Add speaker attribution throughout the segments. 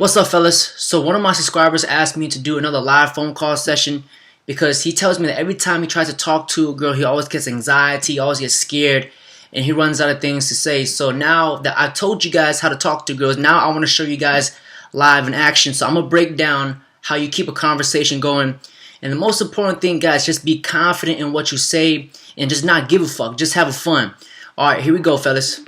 Speaker 1: What's up, fellas? So one of my subscribers asked me to do another live phone call session because he tells me that every time he tries to talk to a girl, he always gets anxiety, he always gets scared, and he runs out of things to say. So now that I told you guys how to talk to girls, now I want to show you guys live in action. So I'm going to break down how you keep a conversation going. And the most important thing, guys, just be confident in what you say and just not give a fuck. Just have fun. All right, here we go, fellas.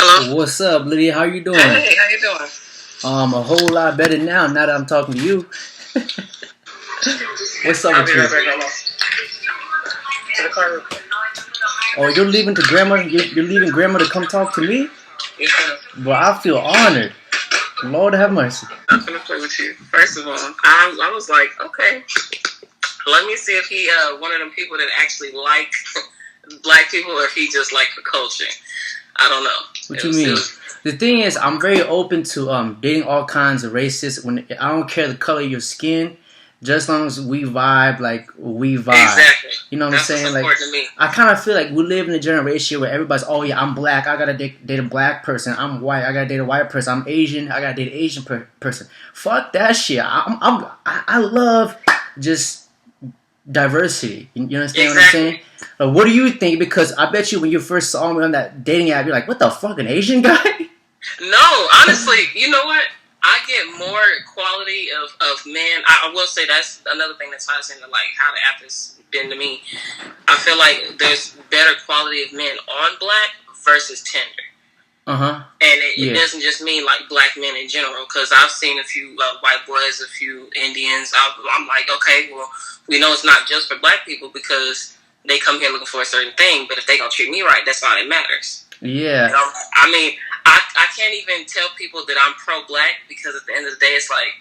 Speaker 2: Hello.
Speaker 1: What's up, Lydia? How you doing?
Speaker 2: Hey, how you doing?
Speaker 1: A whole lot better now that I'm talking to you. What's up
Speaker 2: I'll
Speaker 1: with
Speaker 2: be
Speaker 1: you?
Speaker 2: right back. Hold on. To the car real quick.
Speaker 1: Oh, you're leaving to grandma? You're leaving grandma to come talk to me?
Speaker 2: Yes, sir.
Speaker 1: Well, I feel honored. Lord have mercy.
Speaker 2: I'm gonna play with you. First of all, I was like, okay, let me see if he one of them people that actually like black people, or if he just like the culture. I don't know.
Speaker 1: What you mean? The thing is, I'm very open to dating all kinds of races. When I don't care the color of your skin, just as long as we vibe, like we vibe.
Speaker 2: Exactly.
Speaker 1: You know what I'm saying?
Speaker 2: What's
Speaker 1: Like,
Speaker 2: important to me.
Speaker 1: I kind of feel like we live in a generation where everybody's, oh yeah, I'm black, I gotta date a black person. I'm white, I gotta date a white person. I'm Asian, I gotta date an Asian person. Fuck that shit. I love just diversity. You understand what I'm saying? What do you think? Because I bet you when you first saw me on that dating app, you're like, what the fuck, an Asian guy?
Speaker 2: No, honestly, you know what? I get more quality of men. I will say that's another thing that ties into like how the app has been to me. I feel like there's better quality of men on Black versus Tinder. And it doesn't just mean like black men in general, because I've seen a few white boys, a few Indians. I'm like, okay, well, we know it's not just for black people because they come here looking for a certain thing, but if they gonna treat me right, that's all that matters.
Speaker 1: Yeah.
Speaker 2: You know? I mean, I can't even tell people that I'm pro-black because at the end of the day, it's like,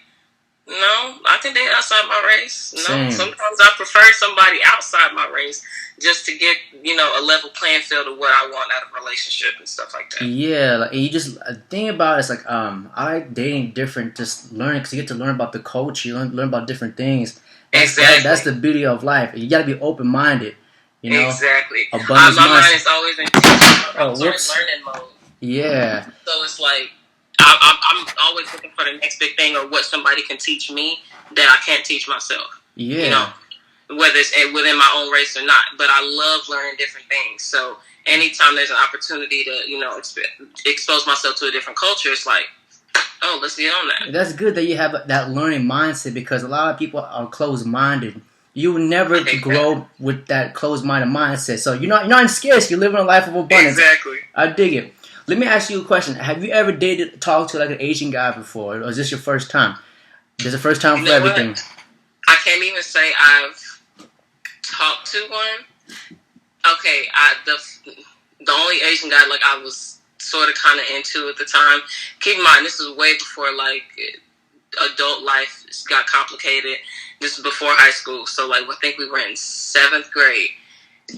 Speaker 2: no, I can date outside my race. No,
Speaker 1: Same.
Speaker 2: Sometimes I prefer somebody outside my race just to get, a level playing field of what I want out of a relationship and stuff like that.
Speaker 1: Yeah, like you just the thing about it is like I like dating different, just learning because you get to learn about the culture, you learn about different things.
Speaker 2: Exactly.
Speaker 1: That's the beauty of life. You got to be open minded. You know.
Speaker 2: Exactly.
Speaker 1: Abundance
Speaker 2: My mind is always in learning mode.
Speaker 1: Yeah.
Speaker 2: So it's like I'm always looking for the next big thing or what somebody can teach me that I can't teach myself.
Speaker 1: Yeah.
Speaker 2: Whether it's within my own race or not. But I love learning different things. So anytime there's an opportunity to, expose myself to a different culture, it's like, oh, let's get on that.
Speaker 1: That's good that you have that learning mindset because a lot of people are closed-minded. You will never grow with that closed-minded mindset. So you're not in scarce. You're living a life of abundance.
Speaker 2: Exactly.
Speaker 1: I dig it. Let me ask you a question. Have you ever talked to like an Asian guy before, or is this your first time? This is the first time for everything.
Speaker 2: What? I can't even say I've talked to one. Okay, the only Asian guy like I was sort of kind of into at the time. Keep in mind, this was way before like adult life got complicated. This was before high school, so like I think we were in 7th grade,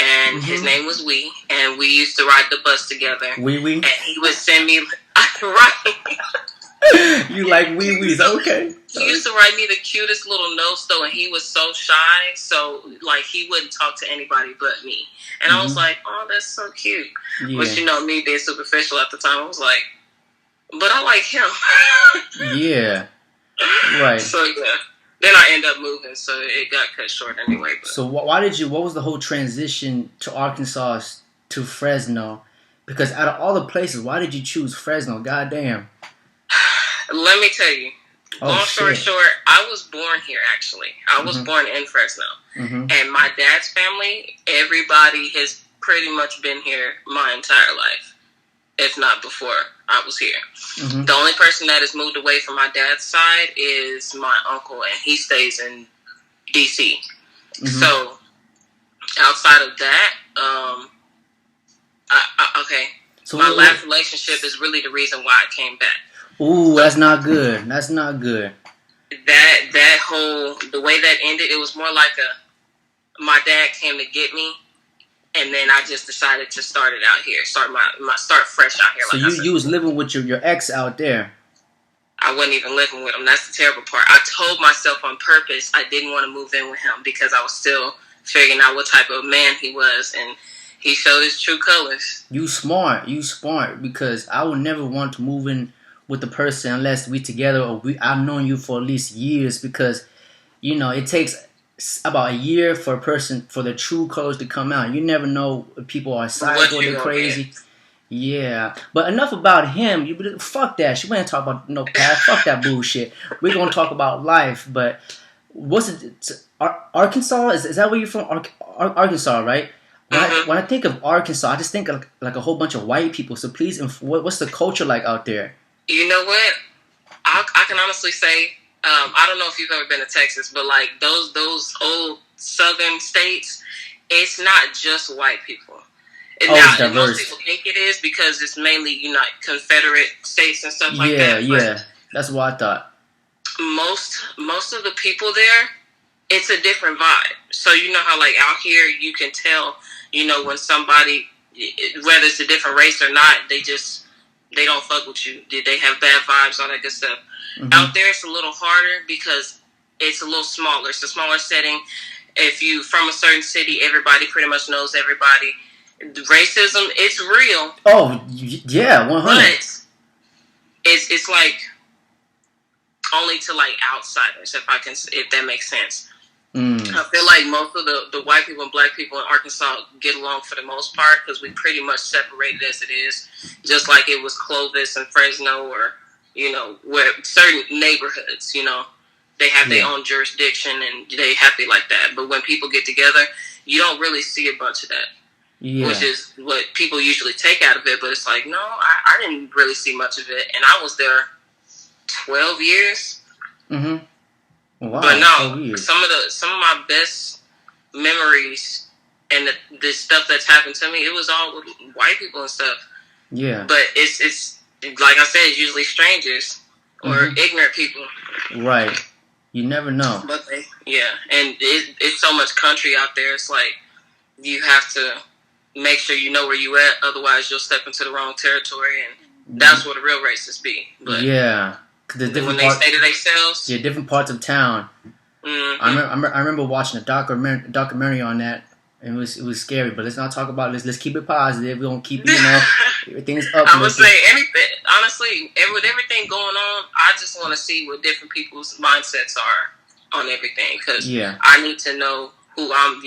Speaker 2: and his name was Wee, and we used to ride the bus together.
Speaker 1: Wee,
Speaker 2: and he would send me right.
Speaker 1: You like wee wees, okay?
Speaker 2: He used to write me the cutest little notes though, and he was so shy, so like he wouldn't talk to anybody but me. And I was like, oh, that's so cute.
Speaker 1: Yeah.
Speaker 2: But me being superficial at the time, I was like, but I like him.
Speaker 1: Yeah. Right.
Speaker 2: So yeah. Then I ended up moving, so it got cut short anyway. But.
Speaker 1: So what was the whole transition to Arkansas to Fresno? Because out of all the places, why did you choose Fresno? Goddamn.
Speaker 2: Let me tell you. Long story
Speaker 1: shit.
Speaker 2: short, I was born here, actually. I was born in Fresno. And my dad's family, everybody has pretty much been here my entire life, if not before I was here. The only person that has moved away from my dad's side is my uncle, and he stays in D.C. So, outside of that, okay. So my last relationship is really the reason why I came back.
Speaker 1: Ooh, that's not good. That's not good.
Speaker 2: That whole, the way that ended, it was more like my dad came to get me, and then I just decided to start it out here, start fresh out here.
Speaker 1: So
Speaker 2: like
Speaker 1: you was living with your ex out there.
Speaker 2: I wasn't even living with him. That's the terrible part. I told myself on purpose I didn't want to move in with him because I was still figuring out what type of man he was, and he showed his true colors.
Speaker 1: You smart, because I would never want to move in with the person unless we together or I've known you for at least years, because it takes about a year for the true colors to come out. You never know if people are psycho, they're crazy. Yeah, but enough about him. Fuck that shit. We ain't talk about no past. Fuck that bullshit. We're gonna talk about life. But what's it? Arkansas? Is that where you're from? Arkansas, right? When I think of Arkansas, I just think of like a whole bunch of white people. So please, what's the culture like out there?
Speaker 2: You know what? I can honestly say, I don't know if you've ever been to Texas, but like those old southern states, it's not just white people. Now, most people think it is because it's mainly Confederate states and stuff like that.
Speaker 1: Yeah, that's what I thought.
Speaker 2: Most of the people there, it's a different vibe. So you know how like out here you can tell, when somebody, whether it's a different race or not, they don't fuck with you. They have bad vibes, all that good stuff. Mm-hmm. Out there it's a little harder because it's a little smaller. It's a smaller setting. If you from a certain city, everybody pretty much knows everybody. Racism, it's real.
Speaker 1: Oh yeah, 100.
Speaker 2: But it's like only to like outsiders, if that makes sense. I feel like most of the white people and black people in Arkansas get along for the most part because we pretty much separated as it is, just like it was Clovis and Fresno, or where certain neighborhoods, they have their own jurisdiction and they happy like that. But when people get together, you don't really see a bunch of that. Yeah. Which is what people usually take out of it, but it's like, no, I didn't really see much of it, and I was there 12 years. Mm-hmm. Wow, but no, some of my best memories and the stuff that's happened to me, it was all with white people and stuff. Yeah. But it's like I said, it's usually strangers or ignorant people.
Speaker 1: Right. You never know.
Speaker 2: But and it's so much country out there. It's like you have to make sure you know where you at, otherwise you'll step into the wrong territory, and that's where the real racists be. But
Speaker 1: yeah,
Speaker 2: when they stay to themselves,
Speaker 1: different parts of town. Mm-hmm. I remember watching a documentary on that, and it was scary. But let's not talk about this. Let's keep it positive. We don't keep everything's up.
Speaker 2: I would say anything. Honestly, with everything going on, I just want to see what different people's mindsets are on everything, because I need to know who I'm,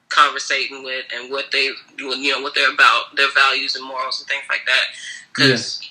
Speaker 2: conversating with and what what they're about, their values and morals and things like that. Because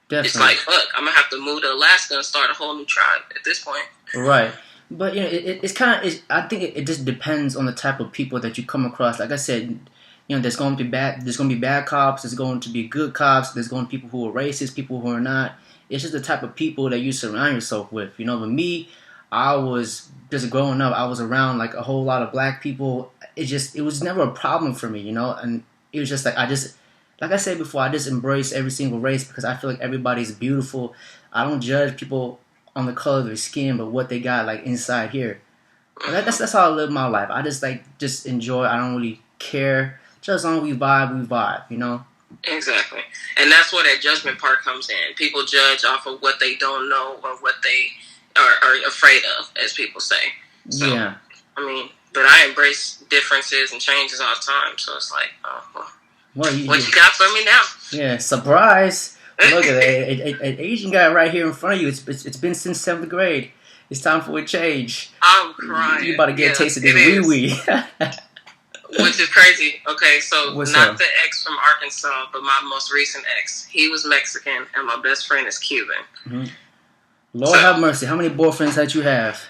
Speaker 2: it's like, fuck, I'm gonna have to move to Alaska and start a whole new tribe at this point.
Speaker 1: Right. But it's kind of. I think it just depends on the type of people that you come across. Like I said, there's going to be bad cops. There's going to be good cops. There's going to be people who are racist, people who are not. It's just the type of people that you surround yourself with. But me, I was just growing up. I was around like a whole lot of black people. It was never a problem for me, and it was just like like I said before, I just embrace every single race because I feel like everybody's beautiful. I don't judge people on the color of their skin, but what they got like inside here. That's how I live my life. I just enjoy. I don't really care. Just as long as we vibe,
Speaker 2: Exactly. And that's where that judgment part comes in. People judge off of what they don't know or what they are afraid of, as people say. So, yeah. I mean, but I embrace differences and changes all the time. So it's like, what you got for me now?
Speaker 1: Yeah, surprise. Look at that. An Asian guy right here in front of you. It's been since 7th grade. It's time for a change.
Speaker 2: I'm crying.
Speaker 1: You about to get a taste of this wee-wee.
Speaker 2: Which is crazy. Okay, so not the ex from Arkansas, but my most recent ex. He was Mexican, and my best friend is Cuban. Mm-hmm.
Speaker 1: Lord have mercy. How many boyfriends that you have?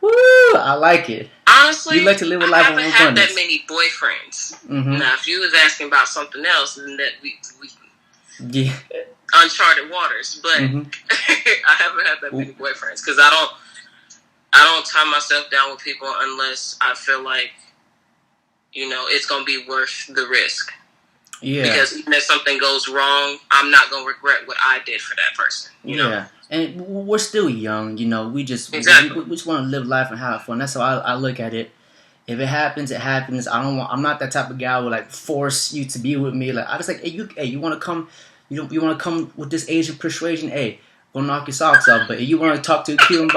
Speaker 1: Woo! I like it.
Speaker 2: Honestly,
Speaker 1: you like to live a life
Speaker 2: I haven't had that many boyfriends. Mm-hmm. Now, if you was asking about something else, then that we uncharted waters. But I haven't had that many boyfriends because I don't tie myself down with people unless I feel like it's gonna be worth the risk. Yeah. Because even if something goes wrong, I'm not gonna regret what I did for that person. You know.
Speaker 1: And we're still young, we just we just want to live life and have fun. That's how I look at it. If it happens, it happens. I'm not that type of guy who like force you to be with me. Like I just like, hey, you want to come? You want to come with this Asian persuasion? Hey, gonna knock your socks off. But if you want to talk to a Cuban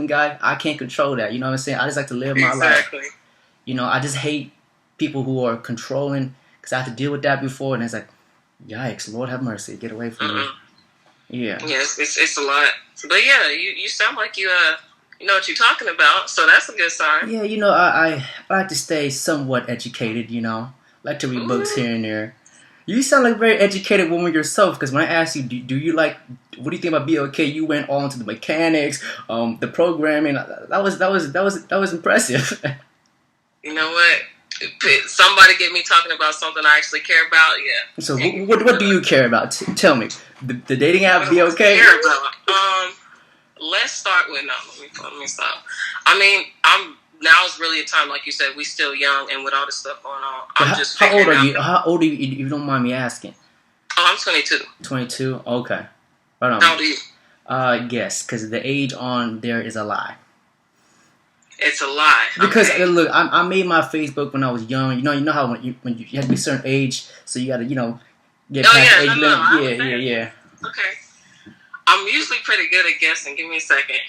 Speaker 1: guy, I can't control that. You know what I'm saying? I just like to live my life. You know, I just hate people who are controlling because I have to deal with that before, and it's like, yikes, Lord have mercy, get away from me. Yeah.
Speaker 2: Yes, it's a lot. But yeah, you sound like you know what you're talking about, so that's a good sign.
Speaker 1: Yeah, you know, I like to stay somewhat educated, you know. Like to read books here and there. You sound like a very educated woman yourself, because when I asked you, do you like, what do you think about BOK? You went on to the mechanics, the programming. That was impressive.
Speaker 2: You know what? Somebody get me talking about something I actually care about. Yeah.
Speaker 1: So what do you care about? Tell me. The dating app BOK?
Speaker 2: Care about? Let's start with let me stop. I mean, now is really a time, like you said, we still young, and with all this stuff going on,
Speaker 1: how old are you? How old are you, if you don't mind me asking?
Speaker 2: Oh, I'm 22.
Speaker 1: 22? Okay. Right on.
Speaker 2: How old are you?
Speaker 1: Yes, because the age on there is a lie.
Speaker 2: It's a lie.
Speaker 1: Because look, I made my Facebook when I was young. You know how when you have to be a certain age, so you gotta get past age limit. Yeah.
Speaker 2: Okay. I'm usually pretty good at guessing. Give me a second.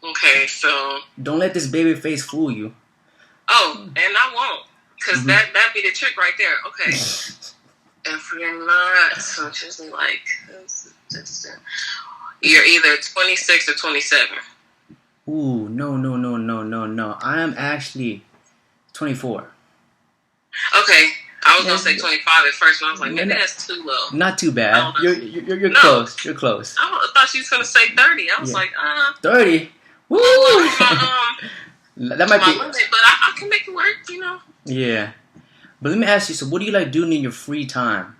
Speaker 2: Okay, so
Speaker 1: don't let this baby face fool you.
Speaker 2: Oh, and I won't, because that be the trick right there. Okay. If you're not, so it's usually like you're either 26 or 27.
Speaker 1: Ooh, no. I am actually 24.
Speaker 2: Okay, I was gonna say 25 at first, but I was like, maybe that's too low.
Speaker 1: Not too bad. You're close. You're close.
Speaker 2: I thought she was gonna say 30. I was like,
Speaker 1: 30. Woo! That might be
Speaker 2: limit, but I can make it work, you know.
Speaker 1: Yeah, but let me ask you. So, what do you like doing in your free time?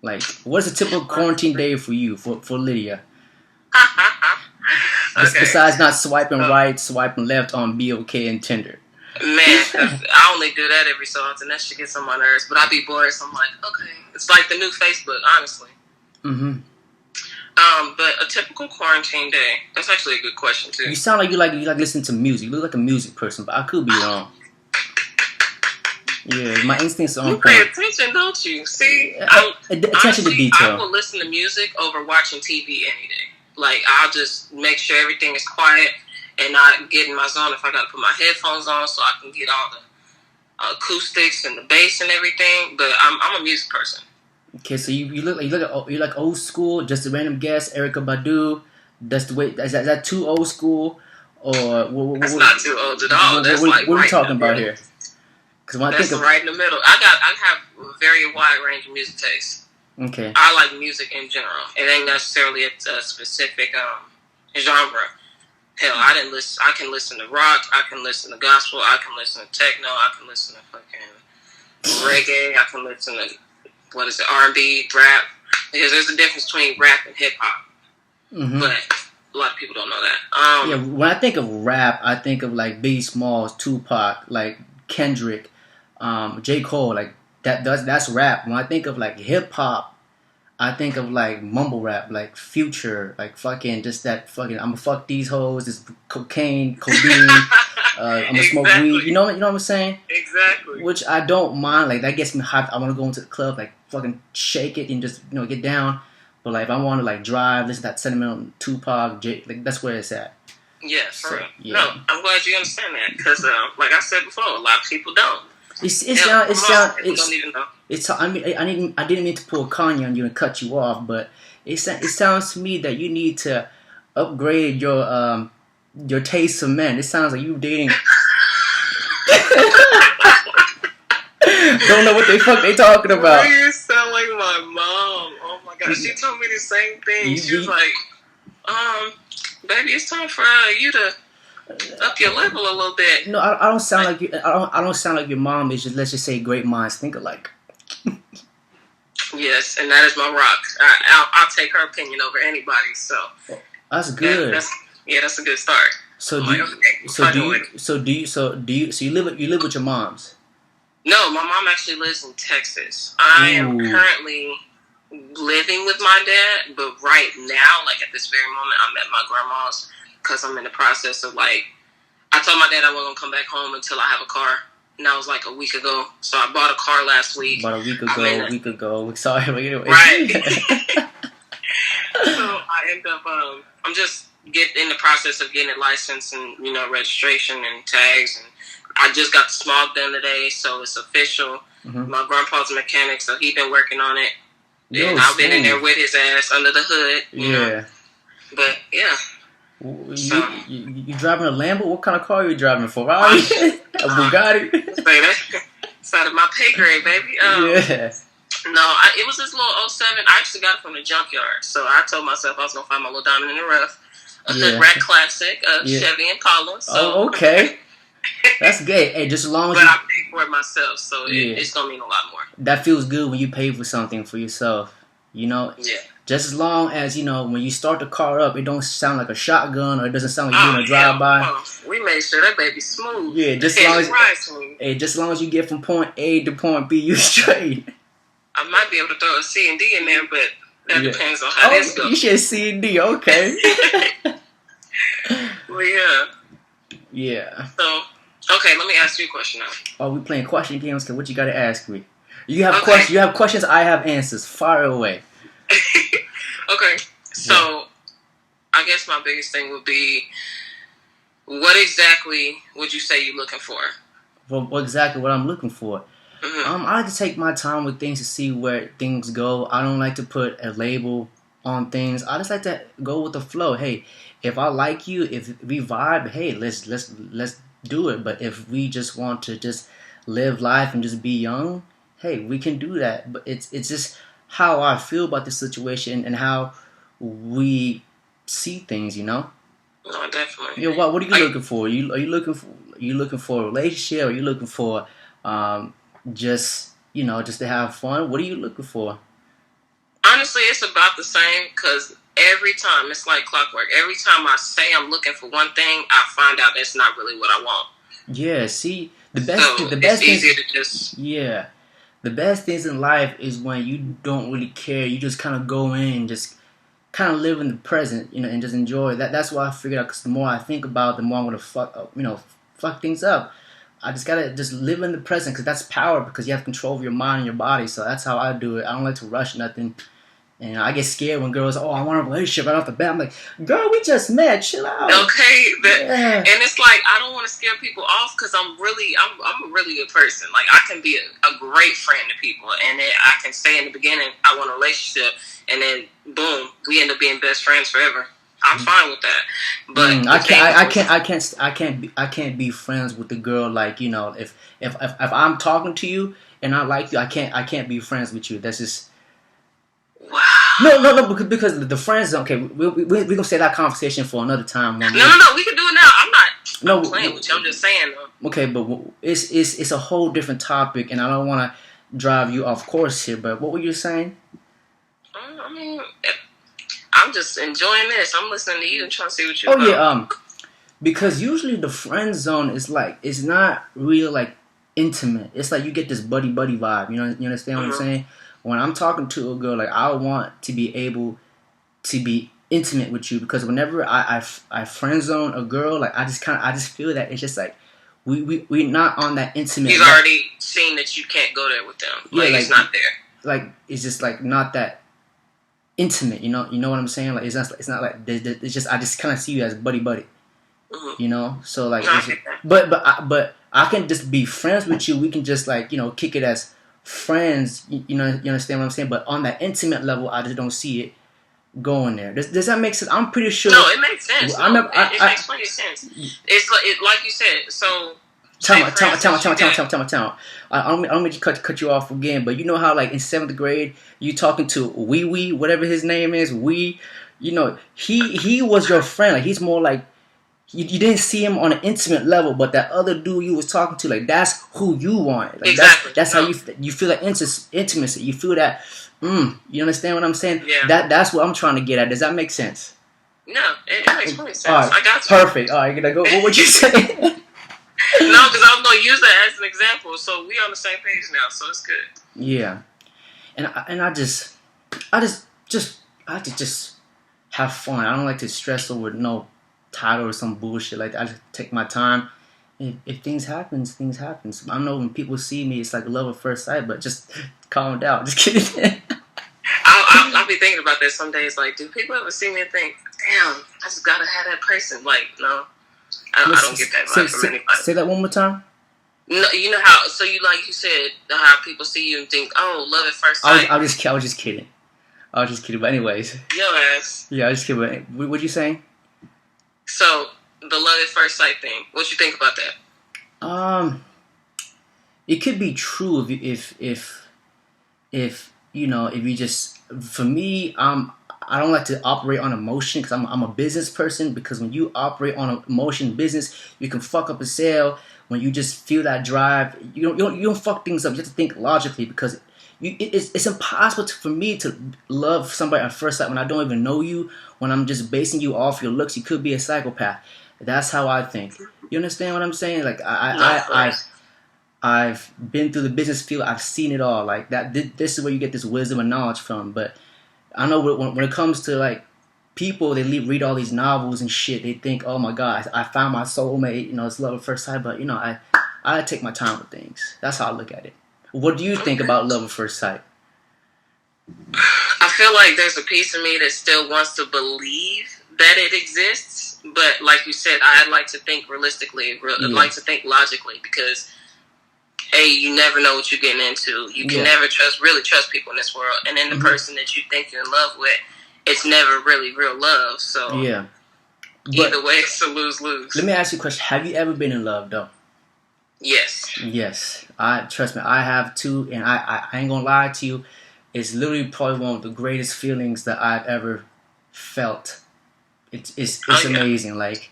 Speaker 1: Like, what's a typical quarantine day for you, for Lydia?
Speaker 2: Okay.
Speaker 1: Besides not swiping right, swiping left on BOK and Tinder.
Speaker 2: Man, I only do that every so often. That shit gets on my nerves. But I be bored, so I'm like, okay. It's like the new Facebook, honestly.
Speaker 1: Mm-hmm.
Speaker 2: But a typical quarantine day, that's actually a good question, too.
Speaker 1: You sound like you like listening to music. You look like a music person, but I could be wrong. Yeah, my instincts are on
Speaker 2: point. You pay attention, don't you? See?
Speaker 1: Attention to detail.
Speaker 2: I will listen to music over watching TV any day. Like, I'll just make sure everything is quiet and not get in my zone if I gotta put my headphones on so I can get all the acoustics and the bass and everything. But I'm a music person. Okay, so you like
Speaker 1: old school. Just a random guess, Erykah Badu. That's the way. Is that too old school, or
Speaker 2: that's not too old at all. What
Speaker 1: are we talking about here? Because when I think of
Speaker 2: right in the middle, I have a very wide range of music tastes.
Speaker 1: Okay.
Speaker 2: I like music in general. It ain't necessarily a specific genre. Hell, I can listen to rock. I can listen to gospel. I can listen to techno. I can listen to fucking reggae. I can listen to R&B, rap. Because there's a difference between rap and hip hop. Mm-hmm. But a lot of people don't know that.
Speaker 1: Yeah, when I think of rap, I think of like Biggie Smalls, Tupac, like Kendrick, J. Cole, like that's rap. When I think of like hip hop, I think of like mumble rap, like Future, like fucking just that fucking I'ma fuck these hoes, this codeine, I'ma smoke weed. You know what I'm saying?
Speaker 2: Exactly.
Speaker 1: Which I don't mind. Like that gets me hyped. I want to go into the club, like fucking shake it and just get down. But like if I want to like drive, listen to that sentimental Tupac, like that's where it's at.
Speaker 2: Yeah, for real. Yeah. No, I'm glad you understand that because, like I said before, a lot of people don't.
Speaker 1: Don't even know. I didn't mean to pull a Kanye on you and cut you off, but it sounds to me that you need to upgrade your taste of men. It sounds like you dating. Don't know what the fuck they talking about.
Speaker 2: You sound like my mom. Oh my god, she told me the same thing. She was like, baby, it's time for you to up your level a little bit.
Speaker 1: No, I don't sound like you. I don't sound like your mom. Is just, let's just say, great minds think alike.
Speaker 2: Yes, and that is my rock. I'll take her opinion over anybody. So
Speaker 1: that's good.
Speaker 2: That's a good start.
Speaker 1: So do you live with your moms?
Speaker 2: No, my mom actually lives in Texas. I am currently living with my dad, but right now, like at this very moment, I'm at my grandma's because I'm in the process of I told my dad I wasn't going to come back home until I have a car. And that was like a week ago. So I bought a car last week.
Speaker 1: About a week ago. Sorry, but anyway.
Speaker 2: Right. I end up, I'm just in the process of getting a license and, registration and tags. And I just got the smog done today, so it's official. Mm-hmm. My grandpa's a mechanic, so he been working on it.
Speaker 1: Yo,
Speaker 2: and I've been in there with his ass under the hood. You know? But, yeah.
Speaker 1: You driving a Lambo? What kind of car are you driving? Ferrari? A Bugatti?
Speaker 2: It's out of my pay grade, baby. No, it was this little '07. I actually got it from the junkyard. So I told myself I was going to find my little diamond in the rough. A hood rat classic, Chevy Impala. So.
Speaker 1: Oh, okay. That's good. Hey, just as long as
Speaker 2: But I paid for it myself, so it's going to mean a lot more.
Speaker 1: That feels good when you pay for something for yourself. Yeah. Just as long as, when you start the car up, it don't sound like a shotgun or it doesn't sound like you're doing a drive-by.
Speaker 2: We made sure that baby's smooth.
Speaker 1: Yeah, just as long as you get from point A to point B, you straight.
Speaker 2: I might be able to throw a C and D in there, but that depends on how this goes.
Speaker 1: You should C and D, okay.
Speaker 2: Well,
Speaker 1: yeah.
Speaker 2: So, okay, let me ask you a question now.
Speaker 1: Oh, we playing question games? Cause what you gotta ask me? You have questions. You have questions. I have answers. Fire away.
Speaker 2: Okay, so I guess my biggest thing would be, what exactly would you say you're looking for?
Speaker 1: Well, exactly what I'm looking for. Mm-hmm. I like to take my time with things to see where things go. I don't like to put a label on things. I just like to go with the flow. Hey, if I like you, if we vibe, hey, let's do it. But if we just want to just live life and just be young, hey, we can do that. But it's just how I feel about the situation and how we see things,
Speaker 2: No, definitely.
Speaker 1: Yeah, what are you looking for? Are you looking for a relationship? Are you looking for just to have fun? What are you looking for?
Speaker 2: Honestly, it's about the same because every time it's like clockwork. Every time I say I'm looking for one thing, I find out that's not really what I want.
Speaker 1: Yeah, see, the best things in life is when you don't really care. You just kind of go in, just kind of live in the present, and just enjoy that. That's why I figured out. Because the more I think about it, the more I'm gonna fuck things up. I just gotta just live in the present because that's power. Because you have control of your mind and your body. So that's how I do it. I don't like to rush nothing. And I get scared when girls, I want a relationship right off the bat. I'm like, girl, we just met. Chill out.
Speaker 2: Okay, and it's like I don't want to scare people off because I'm a really good person. Like I can be a great friend to people, and then I can say in the beginning I want a relationship, and then boom, we end up being best friends forever. I'm fine with that. But
Speaker 1: I can't be friends with the girl. Like if I'm talking to you and I like you, I can't be friends with you. That's just.
Speaker 2: Wow.
Speaker 1: No, because the friends. Okay, we gonna save that conversation for another time.
Speaker 2: No, we can do it now. I'm not playing with you. I'm just saying though.
Speaker 1: Okay, but it's a whole different topic, and I don't want to drive you off course here. But what were you saying?
Speaker 2: I mean, I'm just enjoying this. I'm listening to you and trying to see what you're
Speaker 1: about. Because usually the friend zone is like it's not real like intimate. It's like you get this buddy vibe. You understand what I'm saying? When I'm talking to a girl, like I want to be able to be intimate with you because whenever I friend zone a girl, like I just feel that it's just like we're not on that intimate.
Speaker 2: You've already seen that you can't go there with them. Like it's not there.
Speaker 1: Like it's just like not that intimate. You know what I'm saying? Like it's not like it's just I just kind of see you as buddy. Mm-hmm. So like, but I can just be friends with you. We can just like kick it as friends, you understand what I'm saying? But on that intimate level, I just don't see it going there. Does that make sense? I'm pretty sure.
Speaker 2: No, it makes sense. It makes plenty of sense. It's like you said. So
Speaker 1: tell me. I don't mean to cut you off again, but you know how like in 7th grade you talking to Wee, whatever his name is, he was your friend. Like he's more like. You didn't see him on an intimate level, but that other dude you was talking to, like that's who you wanted. Like,
Speaker 2: exactly.
Speaker 1: That's how you feel that intimacy. You feel that. You understand what I'm saying?
Speaker 2: Yeah.
Speaker 1: That's what I'm trying to get at. Does that make sense?
Speaker 2: No, it makes perfect sense. Right. I got you.
Speaker 1: Perfect. All right, gonna go. What would you say?
Speaker 2: No, because I was gonna use that as an example. So we on the same page now, so it's good.
Speaker 1: Yeah, and I just like to just have fun. I don't like to stress over no title or some bullshit like that. I just take my time. If things happens, things happens. I know when people see me, it's like love at first sight, but just calm down. Just kidding.
Speaker 2: I I'll be thinking about that some days. Like, do people ever see me and think, "Damn, I just gotta have that person"? Like, no, I don't get that vibe from anybody.
Speaker 1: Say that one more time.
Speaker 2: No, you know how? So you said how people see you and think, "Oh, love at first sight."
Speaker 1: I was just kidding. But anyways.
Speaker 2: Your ass.
Speaker 1: Yeah, I was just kidding. What you saying?
Speaker 2: So the love at first sight thing. What you think about that?
Speaker 1: It could be true if you just, for me, I don't like to operate on emotion because I'm a business person. Because when you operate on emotion business, you can fuck up a sale. When you just feel that drive, you don't fuck things up. You have to think logically because it's impossible for me to love somebody at first sight when I don't even know you. When I'm just basing you off your looks, you could be a psychopath. That's how I think. You understand what I'm saying? Like I've been through the business field. I've seen it all. Like that. This is where you get this wisdom and knowledge from. But I know when it comes to like people, they read all these novels and shit. They think, oh my God, I found my soulmate. It's love at first sight. But I take my time with things. That's how I look at it. What do you think about love at first sight?
Speaker 2: I feel like there's a piece of me that still wants to believe that it exists. But like you said, I like to think realistically. Like to think logically because you never know what you're getting into. You can never really trust people in this world. And then the person that you think you're in love with, it's never really real love. So either way, it's a lose-lose.
Speaker 1: Let me ask you a question. Have you ever been in love, though?
Speaker 2: Yes.
Speaker 1: Yes. Trust me, I have too. And I ain't going to lie to you. It's literally probably one of the greatest feelings that I've ever felt. It's amazing. Like,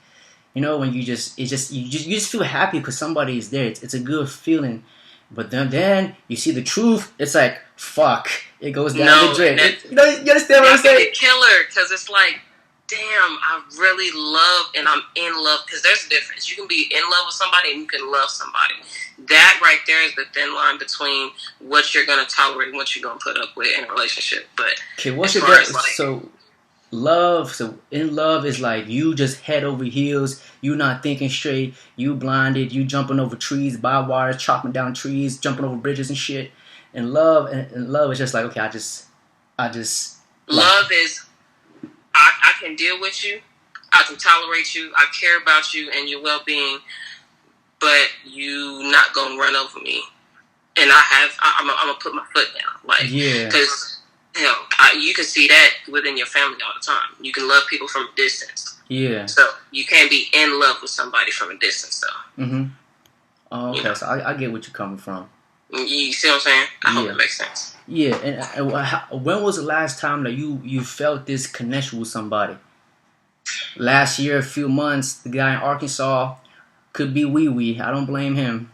Speaker 1: when you just feel happy because somebody is there. It's a good feeling. But then you see the truth. It's like, fuck. It goes down the drain. You understand what I'm saying?
Speaker 2: That's a killer because it's like, damn, I really love and I'm in love. Because there's a difference. You can be in love with somebody and you can love somebody. That right there is the thin line between what you're going to tolerate and what you're going to put up with in a relationship. But
Speaker 1: okay, what's your So in love is like you just head over heels. You not thinking straight. You blinded. You jumping over trees, barbed wires, chopping down trees, jumping over bridges and shit. And love is just like, okay, I just.
Speaker 2: Love is, I can deal with you. I can tolerate you. I care about you and your well-being. But you not gonna run over me. And I'm gonna put my foot down. Like, because. Hell, you can see that within your family all the time. You can love people from a distance.
Speaker 1: Yeah.
Speaker 2: So you can't be in love with somebody from a distance, though.
Speaker 1: Mm-hmm. Oh, okay. So I get what you're coming from.
Speaker 2: You see what I'm saying? I hope it makes sense.
Speaker 1: Yeah. And when was the last time that you felt this connection with somebody? Last year, a few months, the guy in Arkansas could be Wee Wee. I don't blame him.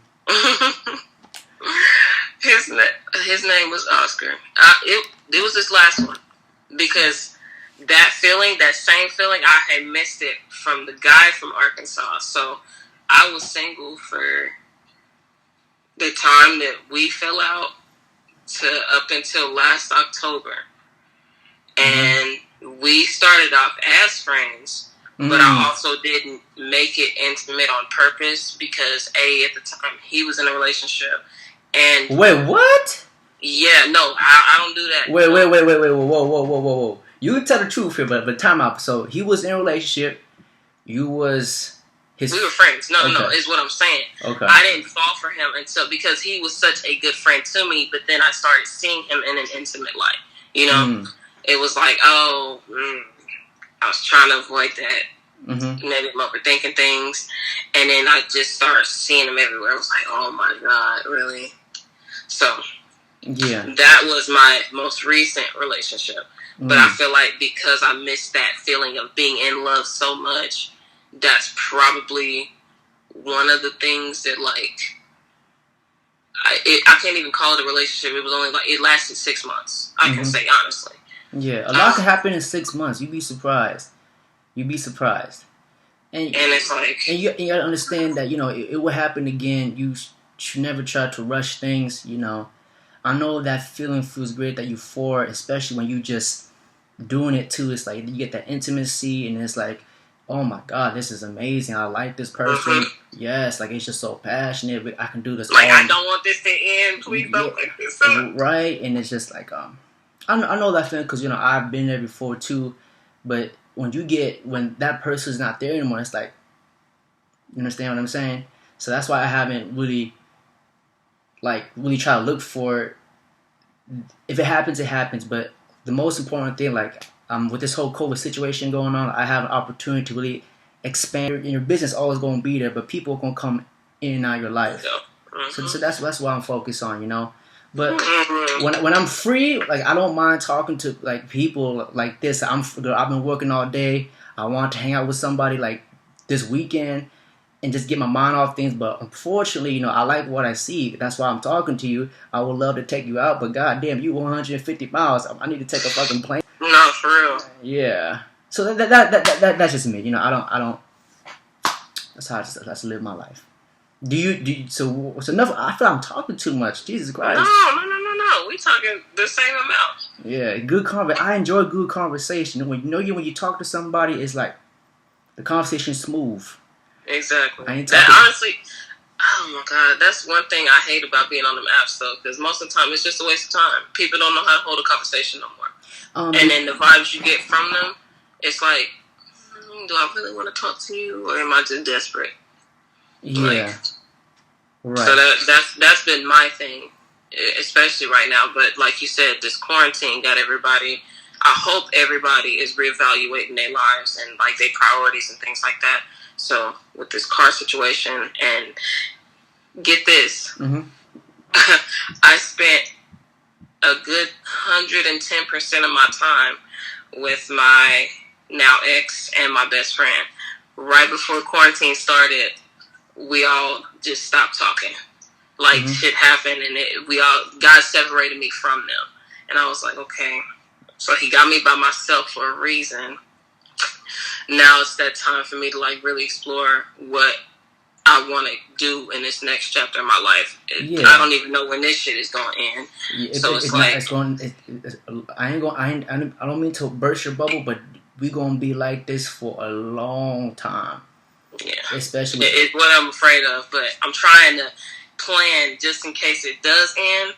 Speaker 2: His name was Oscar. It was this last one because that same feeling, I had missed it from the guy from Arkansas. So I was single for the time that we fell out to up until last October, and we started off as friends. But I also didn't make it intimate on purpose because at the time he was in a relationship. And
Speaker 1: wait, what?
Speaker 2: Yeah, no, I don't do that.
Speaker 1: Wait, whoa. You tell the truth here, but time out. So he was in a relationship. We were friends. No, is what I'm saying. Okay. I didn't fall for him because he was such a good friend to me, but then I started seeing him in an intimate light. It was like, I was trying to avoid that. Mm-hmm. Maybe I'm overthinking things. And then I just started seeing him everywhere. I was like, oh my God, really? So, that was my most recent relationship. But I feel like because I missed that feeling of being in love so much, that's probably one of the things that, like, I can't even call it a relationship. It was only like, it lasted 6 months. I can say honestly. Yeah, a lot can happen in 6 months. You'd be surprised. And
Speaker 2: it's like,
Speaker 1: and you gotta understand that it will happen again. You should never try to rush things. I know that feeling feels great, that euphoric, especially when you just doing it too. It's like you get that intimacy, and it's like, oh my God, this is amazing. I like this person. Mm-hmm. Yes, like it's just so passionate. But I can do this.
Speaker 2: Like I don't want this to end. Please don't let this up.
Speaker 1: Right, and it's just like I I know that feeling because I've been there before too, but when that person's not there anymore, it's like, you understand what I'm saying? So that's why I haven't really try to look for it. If it happens, it happens. But the most important thing, like with this whole COVID situation going on, I have an opportunity to really expand. Your business always going to be there, but people are going to come in and out of your life.
Speaker 2: Mm-hmm.
Speaker 1: So that's what I'm focused on, But when I'm free, like I don't mind talking to like people like this. I've been working all day. I want to hang out with somebody like this weekend and just get my mind off things. But unfortunately, I like what I see. That's why I'm talking to you. I would love to take you out, but goddamn, you 150 miles. I need to take a fucking plane.
Speaker 2: No, for real.
Speaker 1: Yeah. So that's just me. I don't. That's how I just live my life. Do you? So enough. I feel I'm talking too much. Jesus Christ.
Speaker 2: No. We talking the same amount.
Speaker 1: Yeah, good I enjoy good conversation. When you talk to somebody, it's like the conversation's smooth.
Speaker 2: Exactly. Honestly, oh my God, that's one thing I hate about being on them apps though, because most of the time it's just a waste of time. People don't know how to hold a conversation no more. And then the vibes you get from them, it's like, do I really want to talk to you, or am I just desperate?
Speaker 1: Yeah. Right.
Speaker 2: So that's been my thing, especially right now. But like you said, this quarantine got everybody. I hope everybody is reevaluating their lives and like their priorities and things like that. So with this car situation, and get this,
Speaker 1: mm-hmm.
Speaker 2: I spent a good 110% of my time with my now ex and my best friend. Right before quarantine started, we all just stopped talking. Like, mm-hmm. shit happened, and God separated me from them. And I was like, okay. So he got me by myself for a reason. Now it's that time for me to like really explore what I want to do in this next chapter of my life. I don't even know when this shit is going to end. I don't mean to burst your bubble, but we're going to be like this for a long time. Yeah. Especially. It's what I'm afraid of, but I'm trying to plan just in case it does end.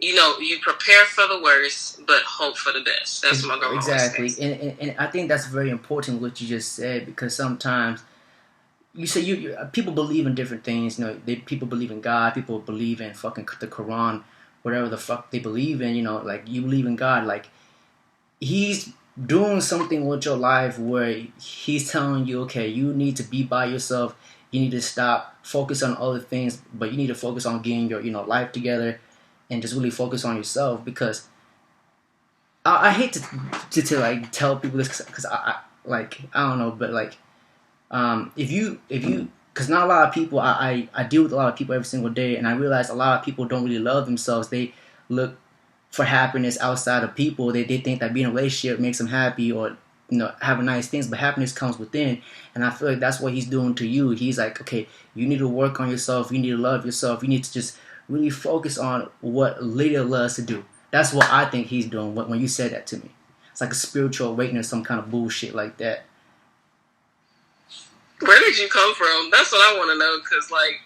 Speaker 2: You prepare for the worst, but hope for the best. That's my goal.
Speaker 1: Exactly. And I think that's very important what you just said, because sometimes you say people believe in different things. People believe in God. People believe in fucking the Quran, whatever the fuck they believe in. Like you believe in God. Like he's doing something with your life where he's telling you, okay, you need to be by yourself. You need to stop, focus on other things, but you need to focus on getting your life together. And just really focus on yourself, because I hate to like tell people this, because I don't know, but like if you because not a lot of people, I deal with a lot of people every single day, and I realize a lot of people don't really love themselves. They look for happiness outside of people. They think that being in a relationship makes them happy, or having nice things, but happiness comes within. And I feel like that's what he's doing to you. He's like, okay, you need to work on yourself. You need to love yourself. You need to just really focus on what Lydia loves to do. That's what I think he's doing when you said that to me. It's like a spiritual awakening, some kind of bullshit like that.
Speaker 2: Where did you come from? That's what I want to know, because, like,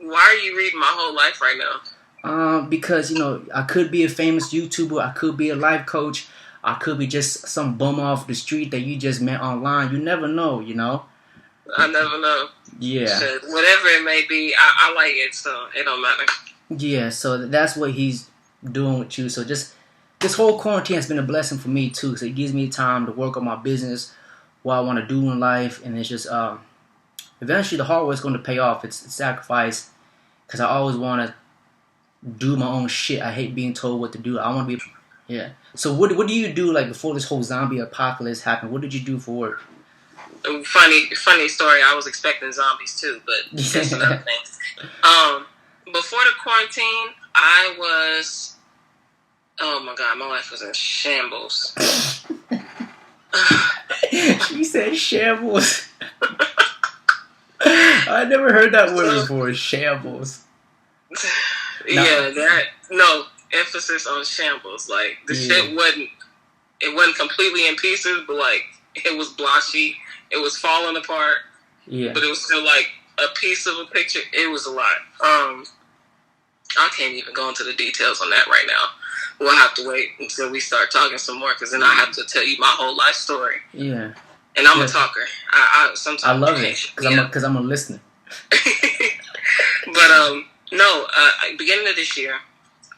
Speaker 2: why are you reading my whole life right now?
Speaker 1: Because, I could be a famous YouTuber. I could be a life coach. I could be just some bum off the street that you just met online. You never know,
Speaker 2: I never know.
Speaker 1: Yeah.
Speaker 2: Shit, whatever it may be, I like it, so it don't matter.
Speaker 1: Yeah, so that's what he's doing with you. So just this whole quarantine has been a blessing for me too. So it gives me time to work on my business, what I want to do in life, and it's just eventually the hard work is going to pay off. It's sacrifice, because I always want to do my own shit. I hate being told what to do. I want to be. Yeah. So what do you do like before this whole zombie apocalypse happened? What did you do for work?
Speaker 2: Funny story. I was expecting zombies too, but that's another thing. Before the quarantine, I was. Oh my God, my life was in shambles.
Speaker 1: She said shambles. I never heard that word before. Shambles.
Speaker 2: Yeah, emphasis on shambles. Like the shit wasn't completely in pieces, but like it was blotchy. It was falling apart. Yeah. But it was still like a piece of a picture. It was a lot. I can't even go into the details on that right now. We'll have to wait until we start talking some more, because then I have to tell you my whole life story.
Speaker 1: Yeah.
Speaker 2: And I'm a talker. I sometimes
Speaker 1: I love it because I'm a listener.
Speaker 2: But no, beginning of this year,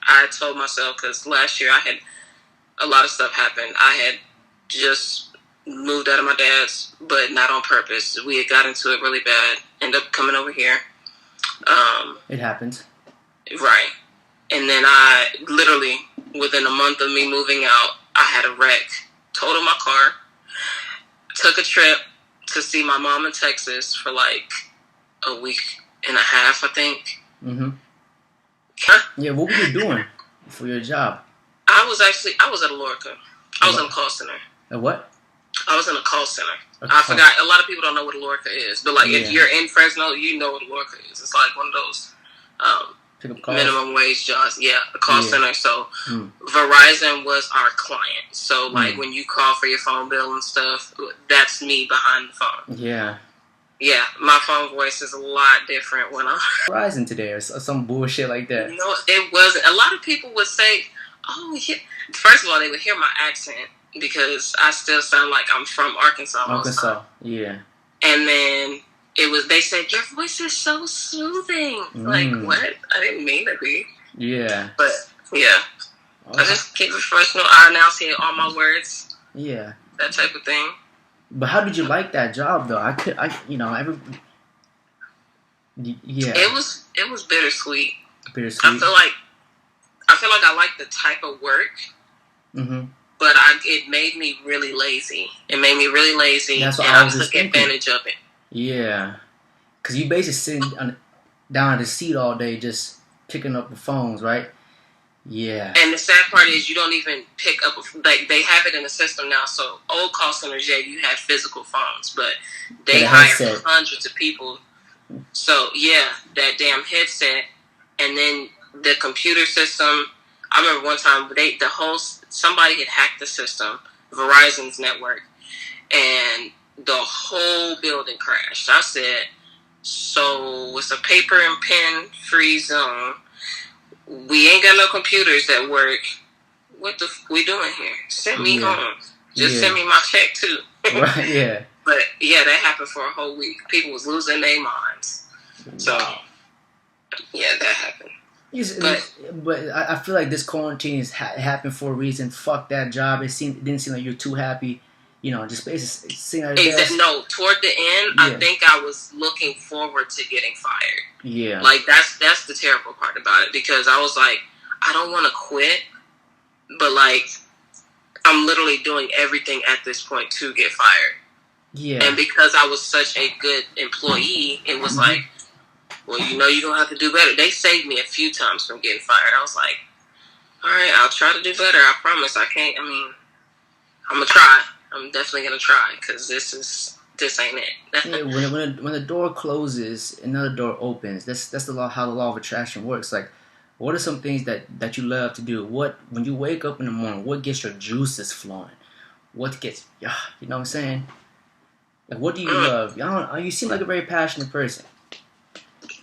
Speaker 2: I told myself, because last year I had a lot of stuff happen. I had just moved out of my dad's, but not on purpose. We had got into it really bad. Ended up coming over here.
Speaker 1: It happens.
Speaker 2: Right. And then I literally, within a month of me moving out, I had a wreck. Totaled my car. Took a trip to see my mom in Texas for like a week and a half, I think.
Speaker 1: Mm-hmm. Yeah, what were you doing for your job?
Speaker 2: I was at a Lorca. I was in a call center.
Speaker 1: A what?
Speaker 2: I was in a call center. I forgot. A lot of people don't know what a Lorca is, but like if you're in Fresno, you know what a Lorca is. It's like one of those minimum wage jobs. Yeah, a call center. So Verizon was our client. So like when you call for your phone bill and stuff, that's me behind the phone.
Speaker 1: Yeah.
Speaker 2: Yeah, my phone voice is a lot different when I'm
Speaker 1: Verizon today or some bullshit like that.
Speaker 2: No, it wasn't. A lot of people would say, "Oh, yeah." First of all, they would hear my accent because I still sound like I'm from Arkansas.
Speaker 1: Arkansas, yeah.
Speaker 2: And then they said, "Your voice is so soothing." Like, what? I didn't mean to be.
Speaker 1: Yeah.
Speaker 2: But yeah, I just keep it professional. I enunciate all my words.
Speaker 1: Yeah.
Speaker 2: That type of thing.
Speaker 1: But how did you like that job though? Yeah.
Speaker 2: It was bittersweet.
Speaker 1: Bittersweet.
Speaker 2: I feel like I like the type of work.
Speaker 1: Mm-hmm.
Speaker 2: But it made me really lazy. It made me really lazy,
Speaker 1: That's what
Speaker 2: and
Speaker 1: I was
Speaker 2: took advantage of it.
Speaker 1: Yeah, because you basically sitting down at the seat all day just picking up the phones, right? Yeah.
Speaker 2: And the sad part is you don't even pick up, like they have it in the system now. So old call centers, you had physical phones, but they hire hundreds of people. So yeah, that damn headset, and then the computer system. I remember one time somebody had hacked the system, Verizon's network, and the whole building crashed. I said, so it's a paper and pen free zone. We ain't got no computers that work. What the we doing here? Send me home. Just send me my check too.
Speaker 1: Right, yeah.
Speaker 2: But yeah, that happened for a whole week. People was losing their minds. So yeah, that happened.
Speaker 1: But I feel like this quarantine has happened for a reason. Fuck that job. It didn't seem like you're too happy. Just basically seeing like
Speaker 2: no, toward the end, I think I was looking forward to getting fired.
Speaker 1: Yeah.
Speaker 2: Like that's the terrible part about it, because I was like, I don't want to quit, but like I'm literally doing everything at this point to get fired.
Speaker 1: Yeah.
Speaker 2: And because I was such a good employee, it was like, well, you're going to have to do better. They saved me a few times from getting fired. I was like, all right, I'll try to do better. I promise. I'm going to try. I'm definitely going to try, because this ain't it.
Speaker 1: Yeah, when the door closes, another door opens. That's how the law of attraction works. Like, what are some things that you love to do? When you wake up in the morning, what gets your juices flowing? What gets, you know what I'm saying? Like, what do you love? You seem like a very passionate person.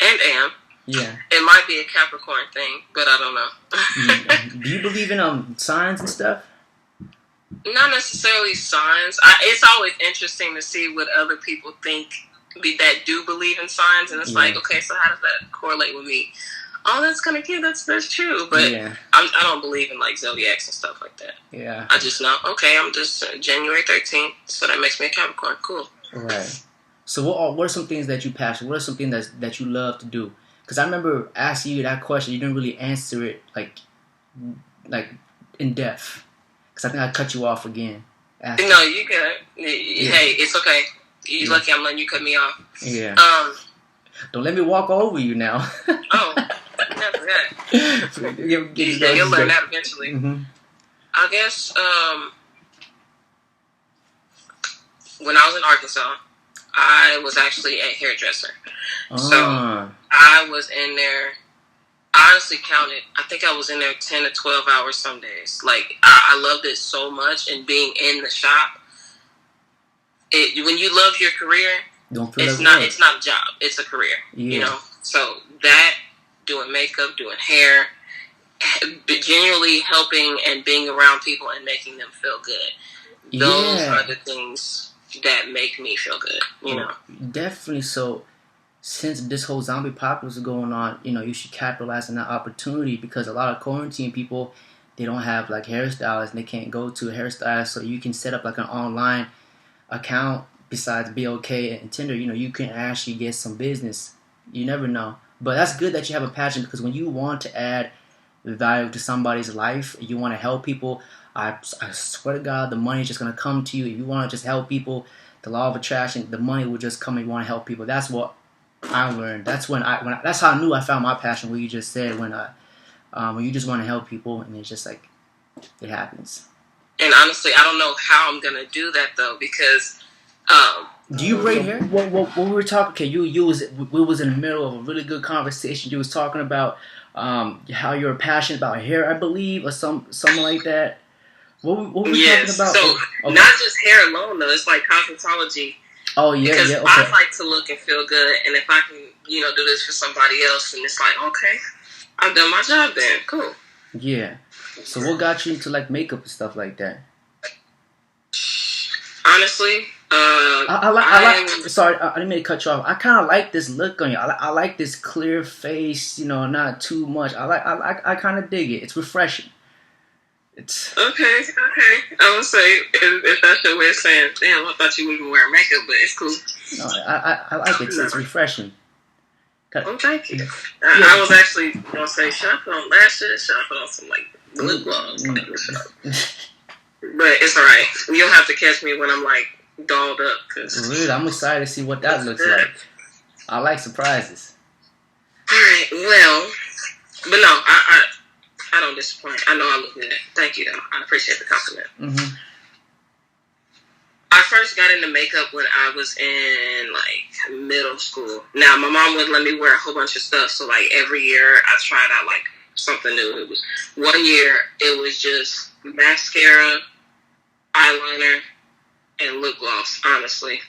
Speaker 2: And am.
Speaker 1: Yeah.
Speaker 2: It might be a Capricorn thing, but I don't know.
Speaker 1: Do you believe in signs and stuff?
Speaker 2: Not necessarily signs. It's always interesting to see what other people think that do believe in signs, and it's like, okay, so how does that correlate with me? Oh, that's kind of cute. That's true, but I don't believe in like zodiacs and stuff like that.
Speaker 1: Yeah.
Speaker 2: I just know. Okay, I'm just January 13th, so that makes me a Capricorn. Cool.
Speaker 1: Right. So what are some things that you passionate? What are some things that you love to do? Because I remember asking you that question, you didn't really answer it like in depth. Because I think I cut you off again.
Speaker 2: No, you good. Hey, it's okay. You're lucky I'm letting you cut me off.
Speaker 1: Yeah. Don't let me walk over you now.
Speaker 2: Oh, never that. You'll learn that eventually.
Speaker 1: Mm-hmm.
Speaker 2: I guess when I was in Arkansas, I was actually a hairdresser. So I was in there, I honestly counted, I think I was in there 10 to 12 hours some days. Like, I loved it so much, and being in the shop, when you love your career, it's not a job, it's a career, So that, doing makeup, doing hair, genuinely helping and being around people and making them feel good. Those are the things that make me feel good, you know.
Speaker 1: Definitely. So since this whole zombie apocalypse is going on, you know, you should capitalize on that opportunity, because a lot of quarantine people, they don't have like hairstylists and they can't go to a hairstylist. So you can set up like an online account besides BOK and Tinder. You know, you can actually get some business. You never know. But that's good that you have a passion, because when you want to add value to somebody's life, you want to help people, I swear to God, the money is just going to come to you. If you want to just help people, the law of attraction, the money will just come. And you want to help people. That's what I learned. That's that's how I knew I found my passion. What you just said, when you just want to help people, and it's just like it happens.
Speaker 2: And honestly, I don't know how I'm gonna do that though, because
Speaker 1: do you braid hair? What we were talking? Okay, we was in the middle of a really good conversation. You was talking about how you're passionate about hair, I believe, or something like that. What were we talking about?
Speaker 2: So not just hair alone though. It's like cosmetology.
Speaker 1: Oh yeah,
Speaker 2: because
Speaker 1: okay.
Speaker 2: I like to look and feel good, and if I can, you know, do this for somebody else, and it's like, okay, I've done my job then. Cool.
Speaker 1: Yeah. So what got you into like makeup and stuff like that?
Speaker 2: Honestly,
Speaker 1: I like. Sorry, I didn't mean to cut you off. I kind of like this look on you. I like this clear face. You know, not too much. I kind of dig it. It's refreshing. It's
Speaker 2: okay. I would say if that's your way of saying, damn, I thought you wouldn't even wear makeup, but it's cool.
Speaker 1: No, I like it. It's refreshing.
Speaker 2: Oh, thank you. I was actually gonna say, should I put on lashes? Should I put on some like lip gloss? But it's alright. You'll have to catch me when I'm like dolled up.
Speaker 1: Really, I'm excited to see what that looks like. I like surprises.
Speaker 2: Alright, well, but no, I don't disappoint. I know I look good. Thank you, though. I appreciate the compliment.
Speaker 1: Mm-hmm.
Speaker 2: I first got into makeup when I was in like middle school. Now, my mom wouldn't let me wear a whole bunch of stuff, so like every year I tried out like something new. It was 1 year. It was just mascara, eyeliner, and lip gloss, honestly.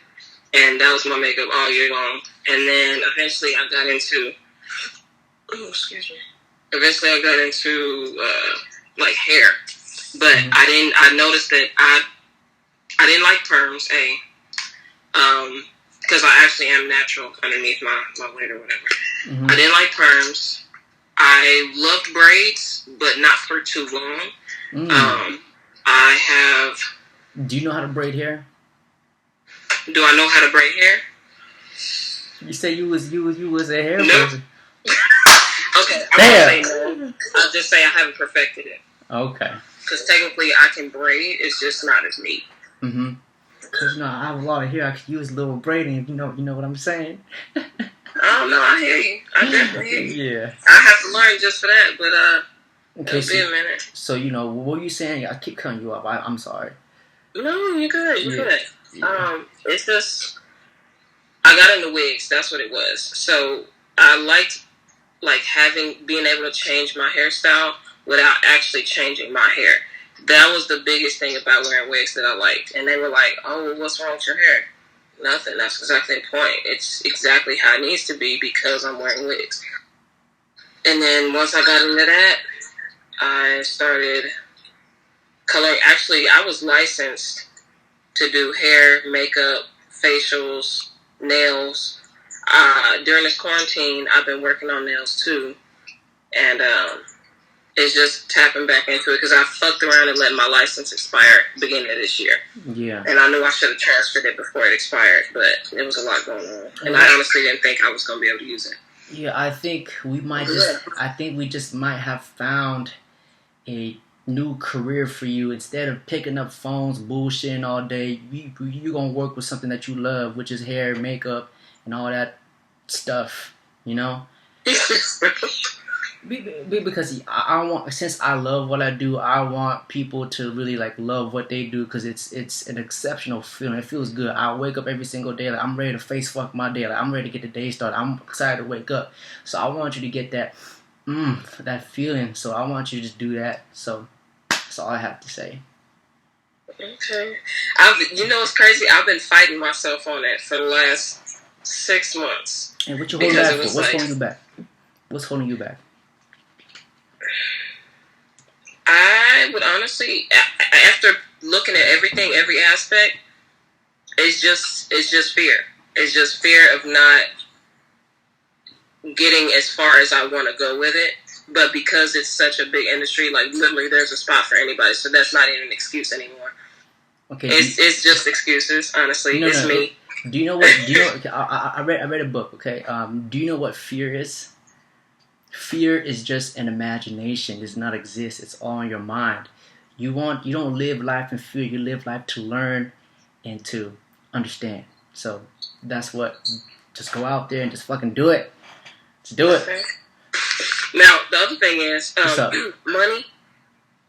Speaker 2: And that was my makeup all year long. And then eventually I got into, Eventually I got into like hair, but I noticed that I didn't like perms, because I actually am natural underneath my wig or whatever. Mm-hmm. I didn't like perms. I loved braids, but not for too long.
Speaker 1: Do you know how to braid hair?
Speaker 2: Do I know how to braid hair?
Speaker 1: You say you was a hair
Speaker 2: person. Okay, I'm gonna say no. I'll just say I haven't perfected it.
Speaker 1: Okay.
Speaker 2: Because technically I can braid, it's just not as neat.
Speaker 1: Mm-hmm. Because, you know, I have a lot of hair. I could use a little braiding, you know what I'm saying?
Speaker 2: I don't know. I hear you. I definitely hear you.
Speaker 1: Yeah.
Speaker 2: I have to learn just for that, but
Speaker 1: okay,
Speaker 2: it'll be a minute.
Speaker 1: So, you know, what were you saying? I keep cutting you off. I'm sorry.
Speaker 2: No, you're good. You're good. Yeah. It's just, I got into wigs. That's what it was. So, I liked, like, being able to change my hairstyle without actually changing my hair. That was the biggest thing about wearing wigs that I liked. And they were like, oh, well, what's wrong with your hair? Nothing. That's exactly the point. It's exactly how it needs to be because I'm wearing wigs. And then once I got into that, I started coloring. Actually, I was licensed to do hair, makeup, facials, nails. During this quarantine, I've been working on nails too. And it's just tapping back into it because I fucked around and let my license expire beginning of this year. Yeah. And I knew I should have transferred it before it expired, but there was a lot going on. And I honestly didn't think I was going to be able to use it.
Speaker 1: Yeah, I think we just might have found a new career for you. Instead of picking up phones, bullshitting all day, you're going to work with something that you love, which is hair, makeup, and all that stuff, you know? Because I want, since I love what I do, I want people to really like love what they do because it's an exceptional feeling. It feels good. I wake up every single day like I'm ready to face fuck my day. Like I'm ready to get the day started. I'm excited to wake up. So I want you to get that that feeling. So I want you to just do that. So that's all I have to say.
Speaker 2: Okay. It's crazy. I've been fighting myself on that for the last 6 months.
Speaker 1: And what you holding back for? What's holding you back? What's holding you back?
Speaker 2: I would honestly, after looking at everything, every aspect, it's just fear. It's just fear of not getting as far as I want to go with it. But because it's such a big industry, like literally, there's a spot for anybody. So that's not even an excuse anymore.
Speaker 1: Okay.
Speaker 2: It's just excuses. Honestly, it's me.
Speaker 1: Do you know what? Do you know? Okay, I read a book. Okay. Do you know what fear is? Fear is just an imagination. It does not exist. It's all in your mind. You don't live life in fear. You live life to learn and to understand. So that's what. Just go out there and just fucking do it. Just do it.
Speaker 2: Okay. Now the other thing is money.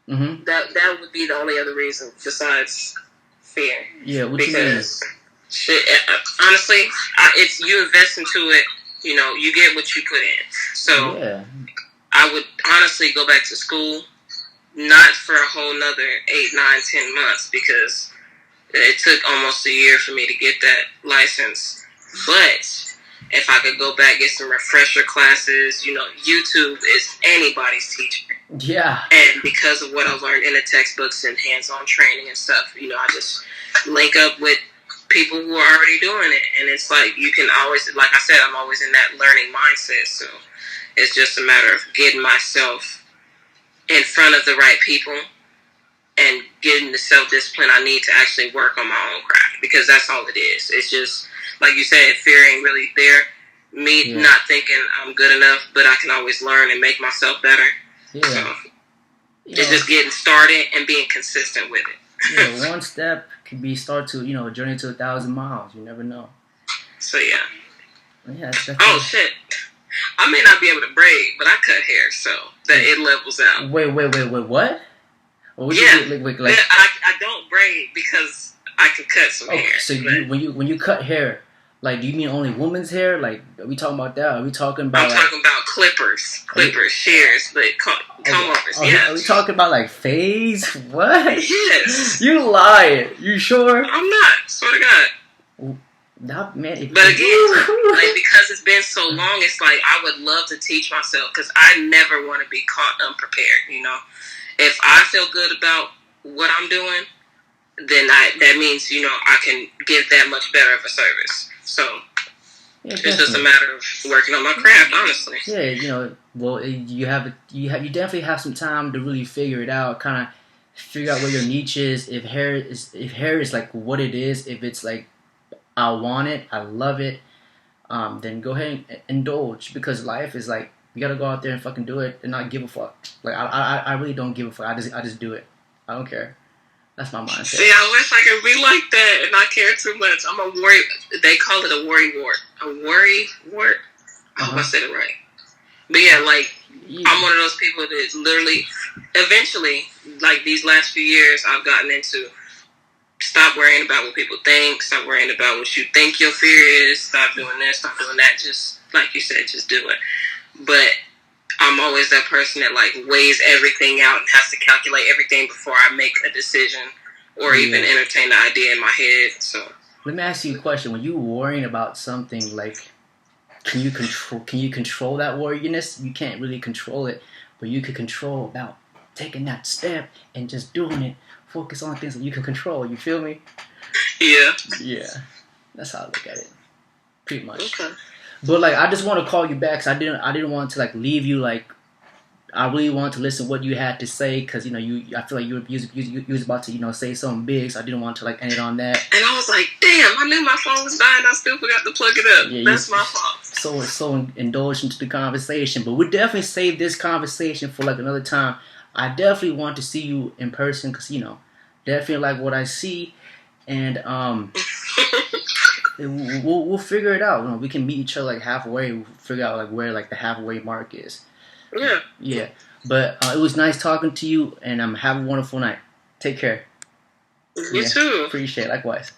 Speaker 1: Mm-hmm.
Speaker 2: That would be the only other reason besides fear.
Speaker 1: Yeah. What
Speaker 2: because
Speaker 1: you mean?
Speaker 2: Shit, honestly, it's you invest into it. You know, you get what you put in. So
Speaker 1: yeah.
Speaker 2: I would honestly go back to school, not for a whole nother 8, 9, 10 months, because it took almost a year for me to get that license. But if I could go back, get some refresher classes, you know, YouTube is anybody's teacher.
Speaker 1: Yeah.
Speaker 2: And because of what I've learned in the textbooks and hands-on training and stuff, you know, I just link up with people who are already doing it. And it's like, you can always, like I said, I'm always in that learning mindset. So it's just a matter of getting myself in front of the right people and getting the self-discipline I need to actually work on my own craft. Because that's all it is. It's just, like you said, fear ain't really there. Me not thinking I'm good enough, but I can always learn and make myself better.
Speaker 1: Yeah.
Speaker 2: So it's just getting started and being consistent with it.
Speaker 1: Yeah, one step can be start to, you know, a journey to 1,000 miles. You never know.
Speaker 2: So yeah.
Speaker 1: Yeah.
Speaker 2: Oh shit! I may not be able to braid, but I cut hair so that it levels out.
Speaker 1: Wait, what? What
Speaker 2: yeah.
Speaker 1: Like,
Speaker 2: I don't braid because I can cut some hair.
Speaker 1: So when you cut hair, like, do you mean only women's hair? Like, are we talking about that? Are we talking about?
Speaker 2: I'm talking about clippers, shears, but comb overs. Yeah.
Speaker 1: Are we talking about like fades? What?
Speaker 2: Yes.
Speaker 1: You lying? You sure?
Speaker 2: I'm not. Swear to God.
Speaker 1: That man.
Speaker 2: But again, like, because it's been so long, it's like I would love to teach myself because I never want to be caught unprepared. You know, if I feel good about what I'm doing, then that means, you know, I can give that much better of a service. So it's just a matter of working on my craft, honestly.
Speaker 1: Yeah, you know, well, you definitely have some time to really figure it out, kind of figure out where your niche is. If hair is like what it is, if it's like I want it, I love it, then go ahead and indulge, because life is like you gotta go out there and fucking do it and not give a fuck. Like I really don't give a fuck. I just do it. I don't care. That's my mindset.
Speaker 2: See, I wish I could be like that and not care too much. I'm a worry. They call it a worry wart. A worry wart. I hope I said it right. But yeah, like, I'm one of those people that literally, eventually, like these last few years, I've gotten into stop worrying about what people think. Stop worrying about what you think your fear is. Stop doing this. Stop doing that. Just like you said, just do it. But I'm always that person that like weighs everything out and has to calculate everything before I make a decision or even entertain the idea in my head. So
Speaker 1: let me ask you a question. When you worrying about something, like, can you control that worriness? You can't really control it, but you can control about taking that step and just doing it. Focus on things that you can control. You feel me?
Speaker 2: Yeah.
Speaker 1: Yeah. That's how I look at it. Pretty much.
Speaker 2: Okay.
Speaker 1: But like, I just want to call you back, so I didn't want to like leave you. Like, I really wanted to listen to what you had to say, because you know I feel like you was about to, you know, say something big, so I didn't want to like end it on that.
Speaker 2: And I was like, damn, I knew my phone was dying. I still forgot to plug it up. Yeah, that's my fault.
Speaker 1: So indulged into the conversation, but we'll definitely save this conversation for like another time. I definitely want to see you in person, because, you know, definitely like what I see, and we'll figure it out. You know, we can meet each other like halfway. We'll figure out like where like the halfway mark is.
Speaker 2: Yeah.
Speaker 1: Yeah. But it was nice talking to you, and have a wonderful night. Take care.
Speaker 2: You too.
Speaker 1: Appreciate it. Likewise.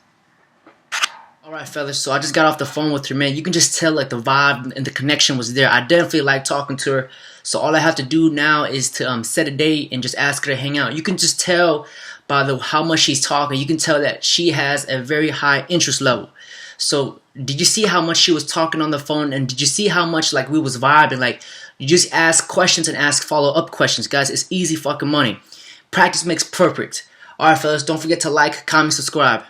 Speaker 1: Alright, fellas, so I just got off the phone with her, man. You can just tell like the vibe and the connection was there. I definitely like talking to her. So all I have to do now is to set a date and just ask her to hang out. You can just tell by how much she's talking. You can tell that she has a very high interest level. So did you see how much she was talking on the phone, and did you see how much like we was vibing? Like you just ask questions and ask follow-up questions, guys. It's easy fucking money. Practice makes perfect. Alright fellas, don't forget to like, comment, subscribe.